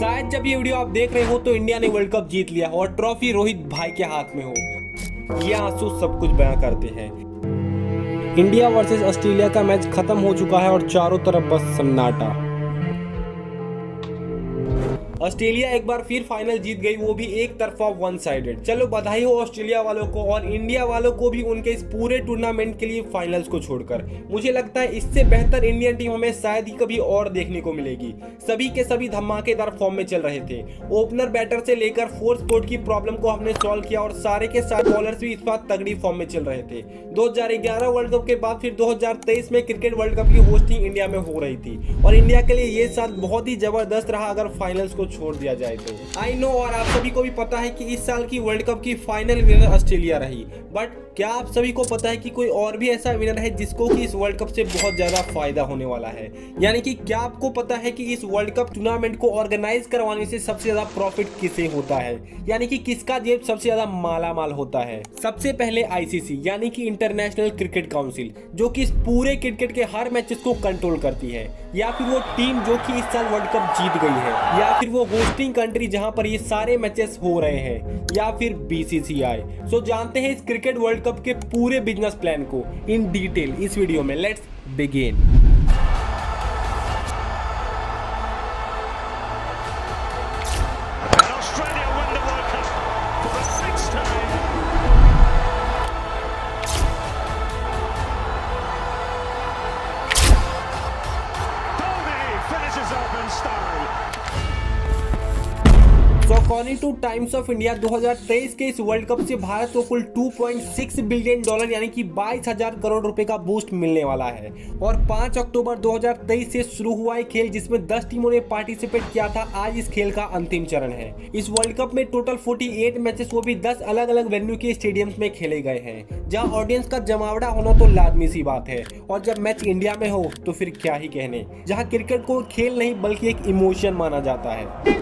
शायद जब ये वीडियो आप देख रहे हो तो इंडिया ने वर्ल्ड कप जीत लिया और ट्रॉफी रोहित भाई के हाथ में हो। ये आंसू सब कुछ बयां करते हैं। इंडिया वर्सेस ऑस्ट्रेलिया का मैच खत्म हो चुका है और चारों तरफ बस सन्नाटा। ऑस्ट्रेलिया एक बार फिर फाइनल जीत गई, वो भी एक तरफा वन साइडेड। चलो बधाई हो ऑस्ट्रेलिया वालों को और इंडिया वालों को भी उनके इस पूरे टूर्नामेंट के लिए फाइनल्स को छोड़कर। मुझे लगता है इससे बेहतर इंडियन टीम हमें शायद ही कभी और देखने को मिलेगी। सभी के सभी धमाकेदार फॉर्म में चल रहे थे। ओपनर बैटर से लेकर फोर्थ स्पोर्ट की प्रॉब्लम को हमने सॉल्व किया और सारे के सारे बॉलर्स भी इस बार तगड़ी फॉर्म में चल रहे थे। 2011 वर्ल्ड कप के बाद फिर 2023 में क्रिकेट वर्ल्ड कप की होस्टिंग इंडिया में हो रही थी और इंडिया के लिए ये साल बहुत ही जबरदस्त रहा अगर फाइनल्स को छोड़ दिया जाए तो। आई नो और आप सभी को भी पता है कि इस साल की वर्ल्ड कप की फाइनल विनर ऑस्ट्रेलिया रही, बट क्या आप सभी को पता है कि कोई और भी ऐसा विनर है जिसको कि इस वर्ल्ड कप से बहुत ज्यादा फायदा होने वाला है? यानी कि क्या आपको पता है कि इस वर्ल्ड कप टूर्नामेंट को ऑर्गेनाइज करवाने से सबसे ज्यादा प्रॉफिट किसे होता है? यानी कि किसका जेब सबसे ज्यादा माला माल होता है? सबसे पहले आईसीसी यानी कि इंटरनेशनल क्रिकेट काउंसिल, जो कि इस पूरे क्रिकेट के हर मैचेस को कंट्रोल करती है, या फिर वो टीम जो कि इस साल वर्ल्ड कप जीत गई है, या फिर वो होस्टिंग कंट्री जहां पर ये सारे मैचेस हो रहे हैं, या फिर बीसीसीआई। सो जानते हैं इस क्रिकेट वर्ल्ड कप के पूरे बिजनेस प्लान को इन डिटेल इस वीडियो में। Let's begin. According two times of India 2023 के इस वर्ल्ड कप से भारत को कुल $2.6 बिलियन यानी कि 22,000 करोड़ रुपए का बूस्ट मिलने वाला है। और 5 अक्टूबर 2023 से शुरू हुआ है खेल जिसमें 10 टीमों ने पार्टिसिपेट किया था। आज इस खेल का अंतिम चरण है। इस वर्ल्ड कप में टोटल 48 मैचेस वो भी 10 अलग अलग वेन्यू के स्टेडियम्स में खेले गए हैं, जहां ऑडियंस का जमावड़ा होना तो लाजमी सी बात है। और जब मैच इंडिया में हो तो फिर क्या ही कहने, जहां क्रिकेट को खेल नहीं बल्कि एक इमोशन माना जाता है।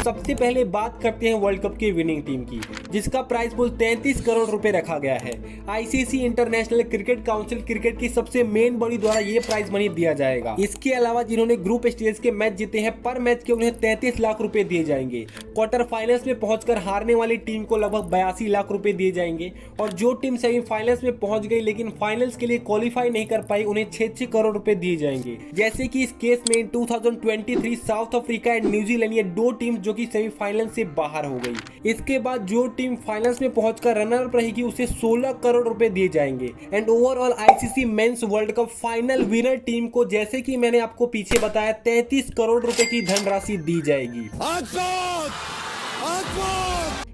सबसे पहले बात करते हैं वर्ल्ड कप की विनिंग टीम की, जिसका प्राइस पूल 33 करोड़ रुपए रखा गया है। ICC international cricket council cricket की सबसे मेन बॉडी द्वारा ये प्राइज मनी दिया जाएगा। इसके अलावा जिन्होंने ग्रुप स्टेज के मैच जीते हैं पर मैच के उन्हें 33 लाख रुपए दिए जाएंगे। क्वार्टर फाइनल्स में पहुंचकर हारने वाली टीम को लगभग 82 लाख रुपए दिए जाएंगे और जो टीम सेमीफाइनल्स में पहुंच गई लेकिन फाइनल्स के लिए क्वालिफाई नहीं कर पाई उन्हें 6 करोड़ रुपए दिए जाएंगे। जैसे कि इस केस में 2023 साउथ अफ्रीका एंड न्यूजीलैंड ये दो टीम जो कि सेमीफाइनल से बाहर हो गई। इसके बाद जो टीम फाइनल्स में पहुंचकर रनर अप रहेगी उसे 16 करोड़ रुपए दिए जाएंगे। And overall ICC men's world cup final winner team को, जैसे कि मैंने आपको पीछे बताया, 33 करोड़ रुपए की धनराशि दी जाएगी।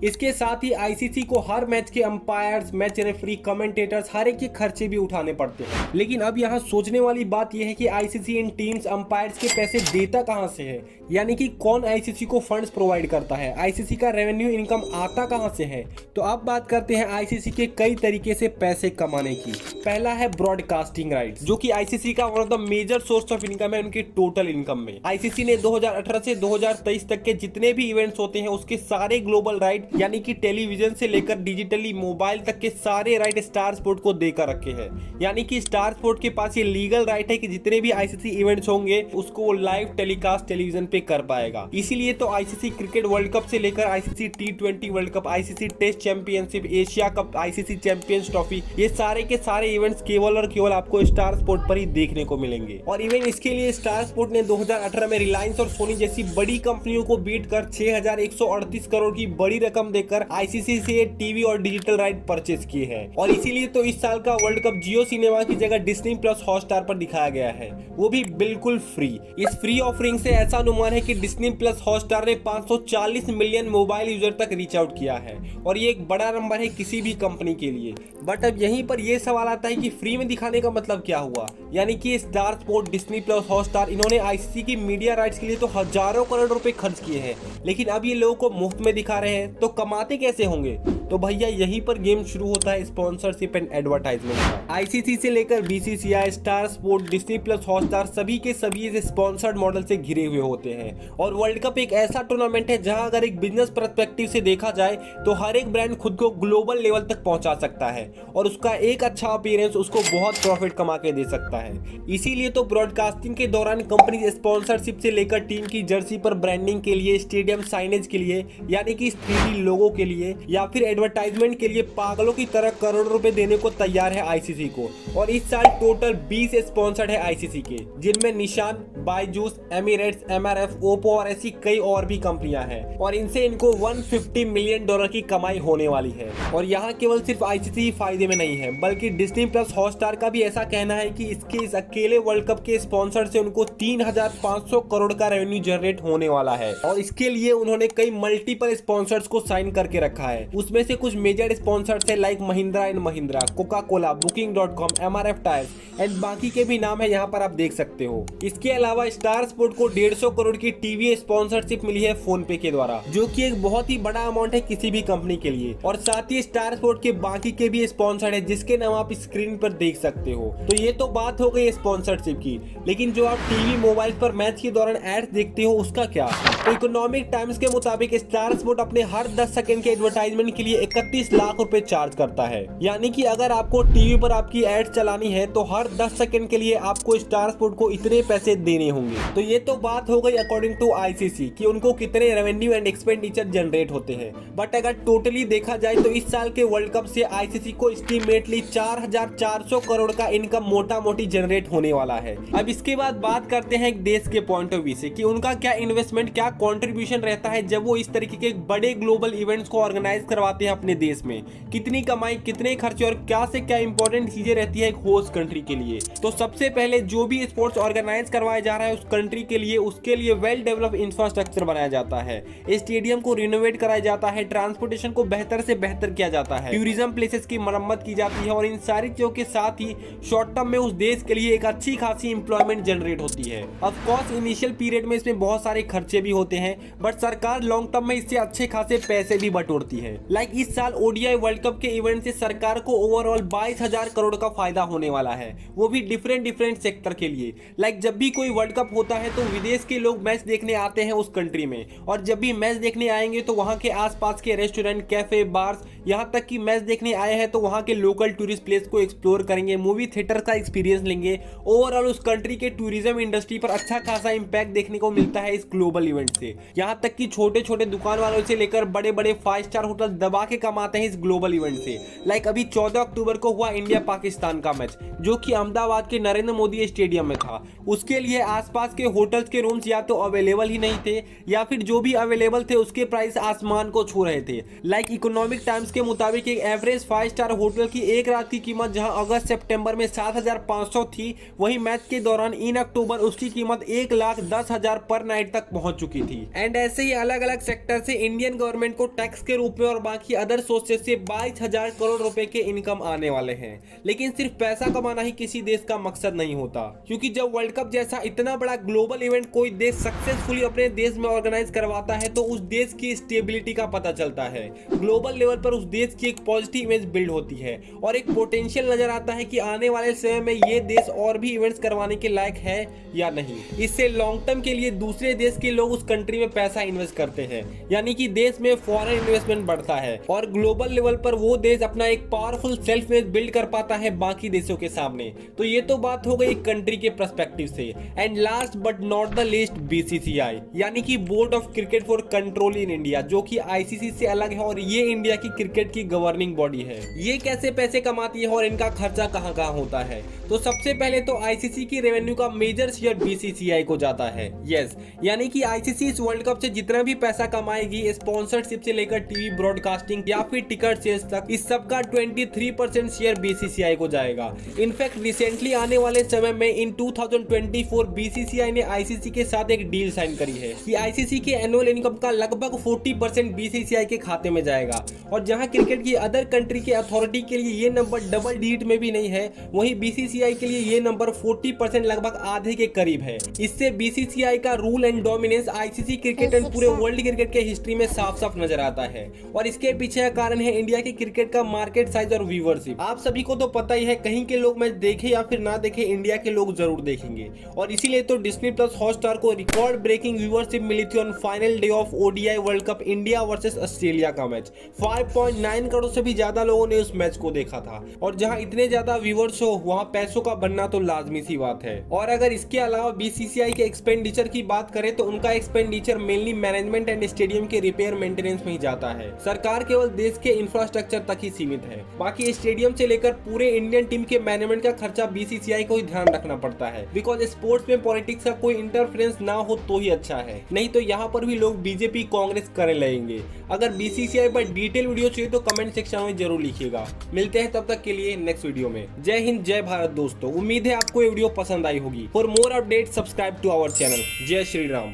इसके साथ ही आईसीसी को हर मैच के अंपायर्स, मैच रेफरी, कमेंटेटर्स हर एक के खर्चे भी उठाने पड़ते हैं। लेकिन अब यहाँ सोचने वाली बात यह है कि आईसीसी इन टीम्स, अंपायर्स के पैसे देता कहां से है? यानी कि कौन आईसीसी को फंड्स प्रोवाइड करता है? आईसीसी का रेवेन्यू इनकम आता कहां से है? तो अब बात करते हैं आईसीसी के कई तरीके से पैसे कमाने की। पहला है ब्रॉडकास्टिंग राइट्स, जो कि आईसीसी का one of the major source of income है उनके टोटल इनकम में। आईसीसी ने 2018 से 2023 तक के जितने भी इवेंट्स होते हैं उसके सारे ग्लोबल राइट यानी कि टेलीविजन से लेकर डिजिटली मोबाइल तक के सारे राइट स्टार स्पोर्ट को देकर रखे हैं। यानी कि स्टार स्पोर्ट के पास ये लीगल राइट है कि जितने भी आईसीसी इवेंट्स होंगे उसको वो लाइव टेलीकास्ट टेलीविजन पे कर पाएगा। इसीलिए तो आईसीसी क्रिकेट वर्ल्ड कप से लेकर ICC T20 world cup, ICC test championship, Asia cup, ICC champions trophy, ये सारे के सारे इवेंट्स केवल और केवल आपको स्टार स्पोर्ट पर ही देखने को मिलेंगे। और इवन इसके लिए स्टार स्पोर्ट ने 2018 में रिलायंस और सोनी जैसी बड़ी कंपनियों को बीट कर 6,138 करोड़ की बड़ी रकम देकर आईसीसी से टीवी और डिजिटल राइट परचेज किए हैं। और इसीलिए तो इस साल का वर्ल्ड कप जियो सिनेमा की जगह डिज्नी प्लस हॉटस्टार पर दिखाया गया है, वो भी बिल्कुल फ्री। इस फ्री ऑफरिंग से ऐसा अनुमान है कि डिज्नी प्लस हॉटस्टार ने 540 मिलियन मोबाइल यूजर तक रीच आउट किया है और ये एक बड़ा नंबर है किसी भी कंपनी के लिए। बट अब यहीं पर यह सवाल आता है कि फ्री में दिखाने का मतलब क्या हुआ? यानी कि star sport, Disney plus Hotstar, इन्होंने आईसीसी की मीडिया राइट्स के लिए तो हजारों करोड़ रुपए खर्च किए हैं, लेकिन अब ये लोगों को मुफ्त में दिखा रहे हैं, तो कमाते कैसे होंगे? तो भैया यहीं पर गेम शुरू होता है स्पॉन्सरशिप एंड एडवर्टाइजमेंट का। आईसीसी से लेकर BCCI, star sport, Disney plus, Hotstar सभी के सभी इस स्पॉन्सर्ड मॉडल से घिरे हुए होते हैं। और वर्ल्ड कप एक ऐसा टूर्नामेंट है जहां अगर एक बिजनेस पर्सपेक्टिव से देखा जाए तो हर एक ब्रांड खुद को ग्लोबल लेवल तक पहुंचा सकता है और उसका एक अच्छा अपीयरेंस उसको बहुत प्रॉफिट कमा के दे सकता है। इसीलिए तो ब्रॉडकास्टिंग के दौरान कंपनी स्पॉन्सरशिप से लेकर टीम की जर्सी पर ब्रांडिंग के लिए, स्टेडियम साइनेज के लिए यानी कि 3D लोगो के लिए या फिर एडवर्टाइजमेंट के लिए पागलों की तरह करोड़ों रुपए देने को तैयार है आईसीसी को। और इस साल टोटल 20 स्पॉन्सर्ड है आईसीसी के, जिनमें निशान, बायजूस, एमिरेट्स, एमआरएफ, ओप्पो और ऐसी कई और भी कंपनियां हैं और इनसे इनको $150 मिलियन की कमाई होने वाली है। और यहाँ केवल सिर्फ आईसीसी ही फायदे में नहीं है, बल्कि डिज्नी प्लस, हॉटस्टार का भी ऐसा कहना है कि इसके इस अकेले वर्ल्ड कप के स्पॉन्सर से उनको 3500 करोड़ का रेवेन्यू जनरेट होने वाला है। और इसके लिए उन्होंने कई मल्टीपल स्पॉन्सर्स को साइन करके रखा है। उसमें से कुछ मेजर स्पॉन्सर्स है like Mahindra and Mahindra, Coca Cola, Booking.com, MRF tyres and बाकी के भी नाम है यहाँ पर आप देख सकते हो। इसके अलावा स्टार स्पोर्ट को 150 करोड़ की टीवी स्पॉन्सरशिप मिली है फोन पे के द्वारा, जो कि एक बहुत ही बड़ा अमाउंट है किसी भी कंपनी के लिए। और साथ ही स्टार स्पोर्ट के बाकी के भी स्पॉन्सर है जिसके नाम आप स्क्रीन पर देख सकते हो। तो ये तो बात हो गई स्पॉन्सरशिप की, लेकिन जो आप टीवी, मोबाइल पर मैच के दौरान एड्स देखते हो उसका क्या? तो इकोनॉमिक टाइम्स के मुताबिक स्टार स्पोर्ट अपने हर 10 सेकंड के एडवर्टाइजमेंट के लिए 31 लाख रुपए चार्ज करता है। यानी कि अगर आपको टीवी पर आपकी एड चलानी है तो हर 10 सेकंड के लिए आपको स्टार स्पोर्ट को इतने पैसे देने होंगे। तो ये तो बात हो गई अकॉर्डिंग टू आईसीसी कि उनको कितने रेवेन्यू एंड एक्सपेंडिचर जनरेट होते हैं। बट अगर टोटली देखा जाए तो इस साल के वर्ल्ड कप से आईसीसी को एस्टिमेटली 4400 करोड़ का इनकम मोटा मोटी जनरेट होने वाला है। अब इसके बाद बात करते हैं एक देश के पॉइंट ऑफ व्यू से कि उनका क्या इन्वेस्टमेंट, क्या कंट्रीब्यूशन रहता है जब वो इस तरीके के बड़े ग्लोबल इवेंट्स को ऑर्गेनाइज करवाते हैं अपने देश में। कितनी कमाई, कितने खर्चे और क्या से क्या इंपॉर्टेंट चीजें रहती है एक होस्ट कंट्री के लिए। तो सबसे पहले जो भी स्पोर्ट्स ऑर्गेनाइज करवाया जा रहा है उस कंट्री के लिए, उसके लिए वेल डेवलप इंफ्रास्ट्रक्चर बनाया जाता है, स्टेडियम को रिनोवेट कराया जाता है, ट्रांसपोर्टेशन को बेहतर से बेहतर किया जाता है, टूरिज्म प्लेसेस की मरम्मत की जाती है और इन सारी चीजों के साथ ही शॉर्ट टर्म में उस देश के लिए एक अच्छी खासी एम्प्लॉयमेंट जनरेट होती है। ऑफ कोर्स इनिशियल पीरियड में इसमें बहुत सारे खर्चे भी होते हैं, बट सरकार लॉन्ग टर्म में इससे अच्छे खासे पैसे भी बटोरती है। लाइक इस साल ओडीआई वर्ल्ड कप के इवेंट से सरकार को ओवरऑल 22,000 करोड़ का फायदा होने वाला है, वो भी डिफरेंट सेक्टर के लिए। लाइक जब भी कोई वर्ल्ड कप होता है तो विदेश के लोग मैच देखने आते हैं उस कंट्री में, और जब भी मैच देखने आएंगे तो वहां के आसपास के रेस्टोरेंट, कैफे, बार्स, यहाँ तक कि मैच देखने आए हैं तो वहां के लोकल टूरिस्ट प्लेस को एक्सप्लोर करेंगे, मूवी थिएटर का एक्सपीरियंस लेंगे। ओवरऑल उस कंट्री के टूरिज्म इंडस्ट्री पर अच्छा खासा इंपैक्ट देखने को मिलता है इस ग्लोबल इवेंट से। यहाँ तक कि छोटे छोटे दुकान वालों से लेकर बड़े बड़े 5 स्टार होटल दबा के कमाते हैं इस ग्लोबल इवेंट से। लाइक अभी 14 अक्टूबर को हुआ इंडिया पाकिस्तान का मैच, जो कि अहमदाबाद के नरेंद्र मोदी स्टेडियम में था। उसके लिए आसपास के होटल्स के रूम्स या तो अवेलेबल ही नहीं थे या फिर जो भी अवेलेबल थे उसके प्राइस आसमान को छू रहे थे। लाइक इकोनॉमिक टाइम्स के मुताबिक एक एवरेज 5 स्टार होटल की एक रात की कीमत जहां अगस्त सितंबर में 7,500 थी, वही मैच के दौरान इन अक्टूबर उसकी कीमत 1,10,000 पर नाइट तक पहुंच चुकी थी। एंड ऐसे ही अलग अलग सेक्टर से इंडियन गवर्नमेंट को टैक्स के रूप में और बाकी अदर सोर्सेज से 22,000 करोड़ रुपए के इनकम आने वाले हैं। लेकिन सिर्फ पैसा कमाना ही किसी देश का मकसद नहीं होता, क्योंकि जब वर्ल्ड कप जैसा इतना बड़ा ग्लोबल इवेंट कोई देश सक्सेसफुली अपने देश में ऑर्गेनाइज करवाता है तो उस देश की स्टेबिलिटी का पता चलता है। ग्लोबल लेवल पर उस देश की एक पॉजिटिव इमेज बिल्ड होती है और एक पोटेंशियल नजर आता है कि आने वाले समय में ये देश और भी इवेंट्स करवाने के लायक है या नहीं। इससे लॉन्ग टर्म के लिए दूसरे देश के लोग उस कंट्री में पैसा इन्वेस्ट करते हैं, यानी कि देश में फॉरेन इन्वेस्टमेंट बढ़ता है और ग्लोबल लेवल पर वो देश अपना एक पावरफुल सेल्फ इमेज बिल्ड कर पाता है बाकी देशों के सामने। तो ये तो बात हो गई कंट्री के पर्सपेक्टिव से। And last but not the least, BCCI यानी कि board of cricket for control in India, जो कि आईसीसी से अलग है और ये इंडिया की क्रिकेट की गवर्निंग बॉडी है। ये कैसे पैसे कमाती है और इनका खर्चा कहां कहां होता है? तो सबसे पहले तो आईसीसी की रेवेन्यू का मेजर शेयर बीसीसीआई को जाता है। यस, यानी कि आईसीसी इस वर्ल्ड कप से जितना भी पैसा कमाएगी, स्पॉन्सरशिप से लेकर टीवी ब्रॉडकास्टिंग या फिर टिकट सेल्स तक, इस सब का 23% शेयर बीसीसीआई को जाएगा। इनफैक्ट रिसेंटली आने वाले समय में इन 2024 बीसीसीआई ने आईसीसी के साथ एक डील साइन करी है कि आईसीसी के एनुअल इनकम का लगभग 40% बीसीसीआई के खाते में जाएगा। और जहां क्रिकेट की अदर कंट्री के अथॉरिटी के लिए ये नंबर डबल डिजिट में भी नहीं है, वहीं बीसीसीआई के लिए ये नंबर 40% लगभग आधे के करीब है। इससे बीसीसीआई का rule and dominance ICC cricket and पूरे वर्ल्ड क्रिकेट के हिस्ट्री में साफ साफ नजर आता है। और इसके पीछे का कारण है इंडिया के क्रिकेट का मार्केट साइज और व्यूअरशिप। आप सभी को तो पता ही है, कहीं के लोग मैच देखे या फिर ना देखे, इंडिया के लोग जरूर देखेंगे। और इसीलिए तो डिज्नी प्लस हॉटस्टार को रिकॉर्ड ब्रेकिंग व्यूअरशिप मिली थी on final day of ODI world cup India versus Australia का मैच। 5.9 करोड़ से भी ज्यादा लोगों ने उस मैच को देखा था। और जहां इतने ज्यादा व्यूअर्स हो वहां पैसों का बनना तो लाजमी सी बात है। और अगर इसके अलावा बीसीसीआई के एक्सपेंडिचर की बात करें तो उनका expenditure mainly management and stadium के रिपेयर मेंटेनेंस में ही जाता है। सरकार केवल देश के इंफ्रास्ट्रक्चर तक ही सीमित है, बाकी स्टेडियम से लेकर पूरे इंडियन टीम के मैनेजमेंट का खर्चा बीसीसीआई को ही ध्यान रखना पड़ता है। बिकॉज स्पोर्ट्स में पॉलिटिक्स का कोई इंटरफेरेंस ना हो तो ही अच्छा है, नहीं तो यहाँ पर भी लोग बीजेपी कांग्रेस करने लगेंगे। अगर बीसीसीआई पर डिटेल वीडियो चाहिए तो कमेंट सेक्शन में जरूर लिखिएगा। मिलते हैं तब तक के लिए नेक्स्ट वीडियो में। जय हिंद, जय भारत दोस्तों। उम्मीद है आपको ये वीडियो पसंद आई होगी। For more update subscribe to our channel. जय श्री राम।